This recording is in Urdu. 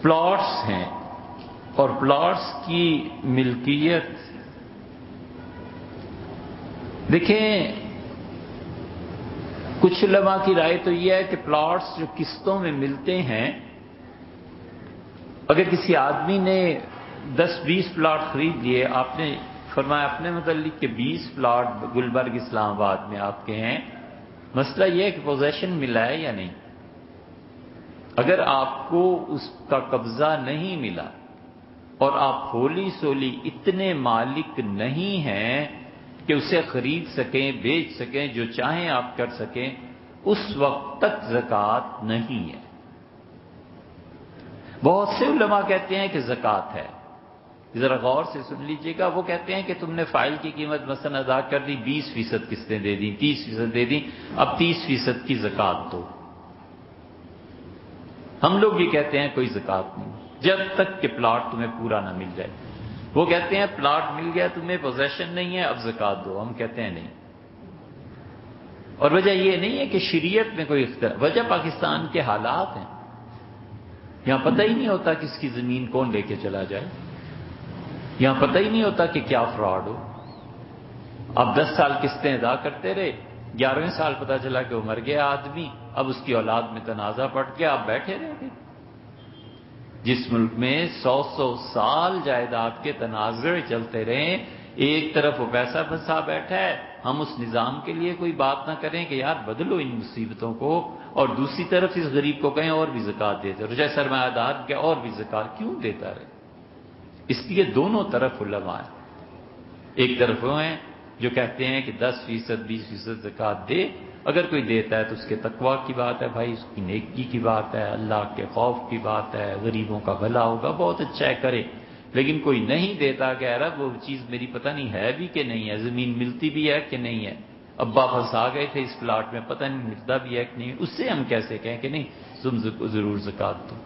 پلاٹس ہیں اور پلاٹس کی ملکیت، دیکھیں کچھ علماء کی رائے تو یہ ہے کہ پلاٹس جو قسطوں میں ملتے ہیں، اگر کسی آدمی نے 10-20 پلاٹ خرید لیے، آپ نے فرمایا اپنے متعلق کہ 20 پلاٹ گلبرگ اسلام آباد میں آپ کے ہیں، مسئلہ یہ ہے کہ پوزیشن ملا ہے یا نہیں۔ اگر آپ کو اس کا قبضہ نہیں ملا اور آپ ہولی سولی اتنے مالک نہیں ہیں کہ اسے خرید سکیں، بیچ سکیں، جو چاہیں آپ کر سکیں، اس وقت تک زکوٰۃ نہیں ہے۔ بہت سے علماء کہتے ہیں کہ زکوٰۃ ہے، ذرا غور سے سن لیجئے گا۔ وہ کہتے ہیں کہ تم نے فائل کی قیمت مثلا ادا کر دی، 20% قسطیں دے دیں، 30% دے دیں، اب 30% کی زکوٰۃ دو۔ ہم لوگ یہ کہتے ہیں کوئی زکوٰۃ نہیں جب تک کہ پلاٹ تمہیں پورا نہ مل جائے۔ وہ کہتے ہیں پلاٹ مل گیا تمہیں، پوزیشن نہیں ہے، اب زکوٰۃ دو۔ ہم کہتے ہیں نہیں، اور وجہ یہ نہیں ہے کہ شریعت میں کوئی اختلاف، وجہ پاکستان کے حالات ہیں۔ یہاں پتہ ہی نہیں ہوتا کس کی زمین کون لے کے چلا جائے، یہاں پتہ ہی نہیں ہوتا کہ کیا فراڈ ہو۔ اب 10 سال قسطیں ادا کرتے رہے، 11ویں سال پتہ چلا کہ وہ مر گیا آدمی، اب اس کی اولاد میں تنازع پڑ گیا، اب بیٹھے رہ گئے۔ جس ملک میں 100 سال جائیداد کے تنازع چلتے رہے، ایک طرف وہ پیسہ پھنسا بیٹھا ہے، ہم اس نظام کے لیے کوئی بات نہ کریں کہ یار بدلو ان مصیبتوں کو، اور دوسری طرف اس غریب کو کہیں اور بھی زکوٰۃ دیتے رہو، چاہے سرمایہ دار کے اور بھی زکوٰۃ کیوں دیتا رہے۔ اس لیے دونوں طرف علماء ہیں، ایک طرف وہ ہیں جو کہتے ہیں کہ 10%، 20% زکوٰۃ دے، اگر کوئی دیتا ہے تو اس کے تقویٰ کی بات ہے بھائی، اس کی نیکی کی بات ہے، اللہ کے خوف کی بات ہے، غریبوں کا بھلا ہوگا، بہت اچھا ہے کرے۔ لیکن کوئی نہیں دیتا کہ یار وہ چیز میری پتہ نہیں ہے بھی کہ نہیں ہے، زمین ملتی بھی ہے کہ نہیں ہے، ابا پھنسا گئے تھے اس پلاٹ میں، پتہ نہیں ملتا بھی ہے کہ نہیں، اس سے ہم کیسے کہیں کہ نہیں تم ضرور زکوٰۃ دو۔